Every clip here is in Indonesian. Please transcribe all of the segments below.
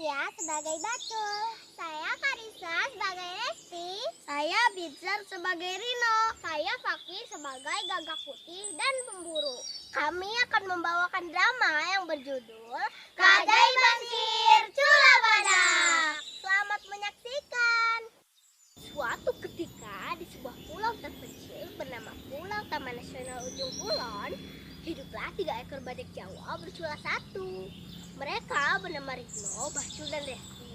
Lia sebagai Bacul. Saya Karisa sebagai Resti. Saya Bizar sebagai Rino. Saya Fakih sebagai Gagak Putih dan Pemburu. Kami akan membawakan drama yang berjudul Keajaiban Sihir Cula Badak. Selamat menyaksikan. Suatu ketika di sebuah pulau terpencil bernama Pulau Taman Nasional Ujung Kulon, hiduplah 3 ekor badak Jawa bercula satu. Mereka bernama Rino, Bacul, dan Resti.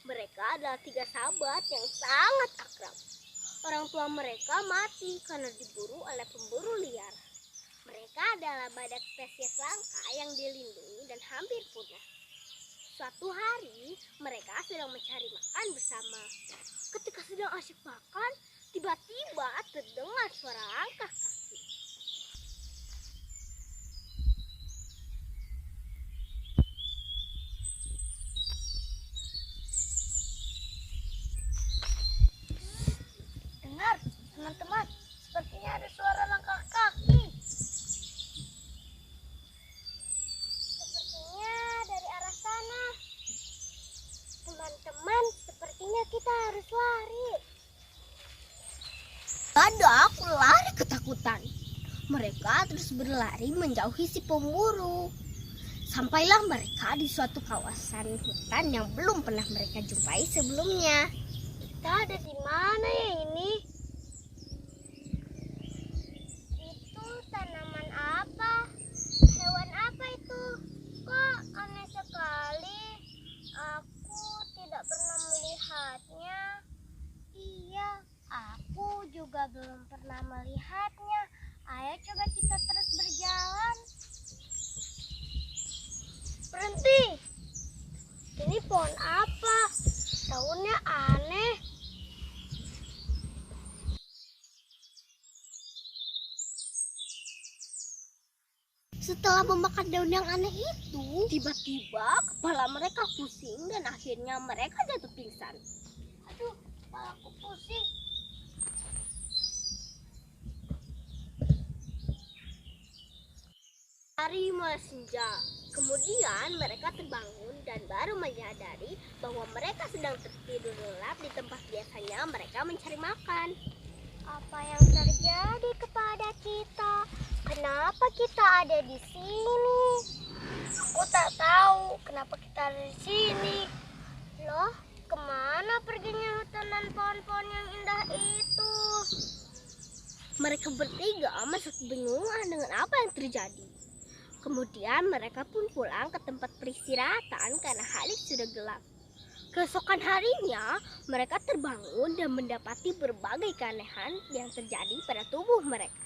Mereka adalah 3 sahabat yang sangat akrab. Orang tua mereka mati karena diburu oleh pemburu liar. Mereka adalah badak spesies langka yang dilindungi dan hampir punah. Suatu hari, mereka sedang mencari makan bersama. Ketika sedang asyik makan, tiba-tiba terdengar suara langkah kaki. Dengar, teman-teman, sepertinya ada suara langkah kaki. Sepertinya dari arah sana. Teman-teman, sepertinya kita harus lari. Badak lari ketakutan. Mereka terus berlari menjauhi si pemburu. Sampailah mereka di suatu kawasan hutan yang belum pernah mereka jumpai sebelumnya. Kita ada di mana ya ini? Itu tanaman apa? Hewan apa itu? Kok aneh sekali? Aku tidak pernah melihatnya. Iya, aku juga belum pernah melihatnya. Ayo coba kita terus berjalan. Berhenti. Ini pohon apa? Daunnya aneh. Setelah memakan daun yang aneh itu, tiba-tiba kepala mereka pusing dan akhirnya mereka jatuh pingsan. Aduh, kepalaku pusing. Hari mulai senja. Kemudian mereka terbangun dan baru menyadari bahwa mereka sedang tertidur lelap di tempat biasanya mereka mencari makan. Apa yang terjadi kepada kita? Kenapa kita ada di sini? Aku tak tahu kenapa kita ada di sini. Loh, kemana perginya hutan dan pohon-pohon yang indah itu? Mereka bertiga masih kebingungan dengan apa yang terjadi. Kemudian mereka pun pulang ke tempat peristirahatan karena hari sudah gelap. Keesokan harinya, mereka terbangun dan mendapati berbagai keanehan yang terjadi pada tubuh mereka.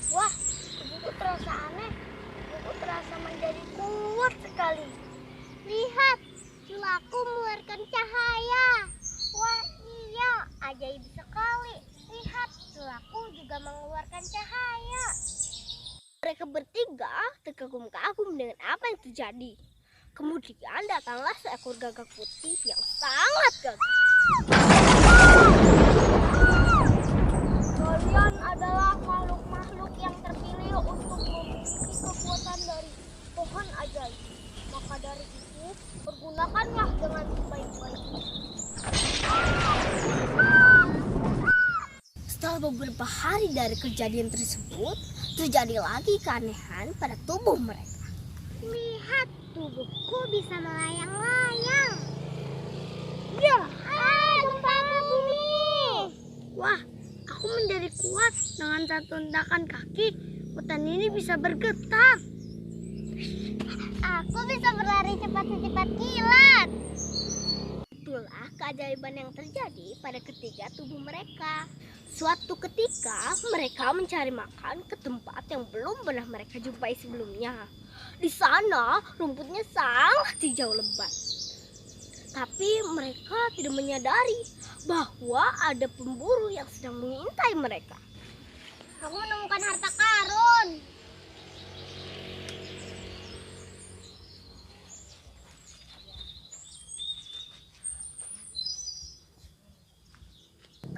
Wah, tubuhku terasa aneh. Tubuhku terasa menjadi kuat sekali. Lihat, culaku mengeluarkan cahaya. Wah, iya, ajaib sekali. Lihat, culaku juga mengeluarkan cahaya. Mereka bertiga terkagum-kagum dengan apa yang terjadi. Kemudian datanglah seekor gagak putih yang sangat gagah. Kalian adalah makhluk-makhluk yang terpilih untuk memiliki kekuatan dari pohon ajaib. Maka dari itu, pergunakanlah dengan sebaik-baik. Setelah beberapa hari dari kejadian tersebut, terjadi lagi keanehan pada tubuh mereka. Lihat, tubuhku bisa melayang-layang. Ya, gempa bumi. Wah, aku menjadi kuat dengan satu hentakan kaki. Hutan ini bisa bergetar. Aku bisa berlari cepat secepat kilat. Itulah keajaiban yang terjadi pada ketiga tubuh mereka. Suatu ketika mereka mencari makan ke tempat yang belum pernah mereka jumpai sebelumnya. Di sana rumputnya sangat hijau lebat. Tapi mereka tidak menyadari bahwa ada pemburu yang sedang mengintai mereka. Aku menemukan harta karun.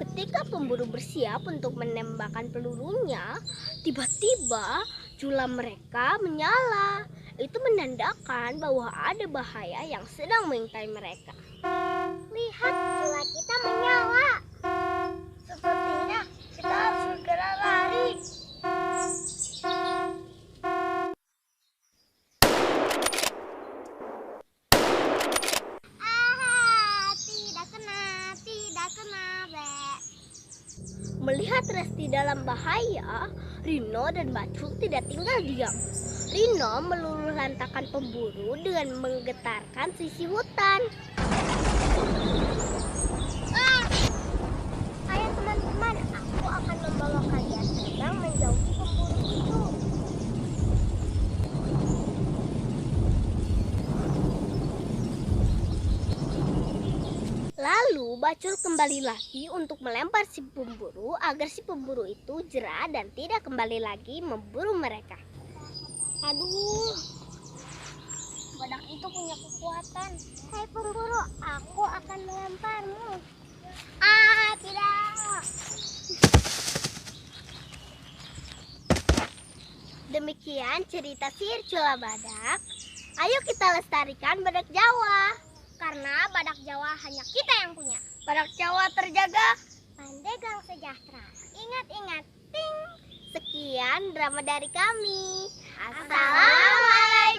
Ketika pemburu bersiap untuk menembakkan pelurunya, tiba-tiba jula mereka menyala. Itu menandakan bahwa ada bahaya yang sedang mengintai mereka. Lihat, jula kita menyala. Sepertinya kita harus segera lari. Melihat Resti dalam bahaya, Rino dan Bacul tidak tinggal diam. Rino meluluh lantakan pemburu dengan menggetarkan sisi hutan. Ayo teman-teman, aku akan membawa kalian terbang menjauhi pemburu itu. Lalu Bacul kembali lagi untuk melempar si pemburu agar si pemburu itu jera dan tidak kembali lagi memburu mereka. Aduh, badak itu punya kekuatan. Hai pemburu, aku akan melemparmu. Tidak. Demikian cerita sihir Jula Badak. Ayo kita lestarikan badak Jawa. Karena badak Jawa hanya kita yang punya. Badak Jawa terjaga, Pandeglang sejahtera. Ingat-ingat, ting. Sekian drama dari kami. Assalamualaikum.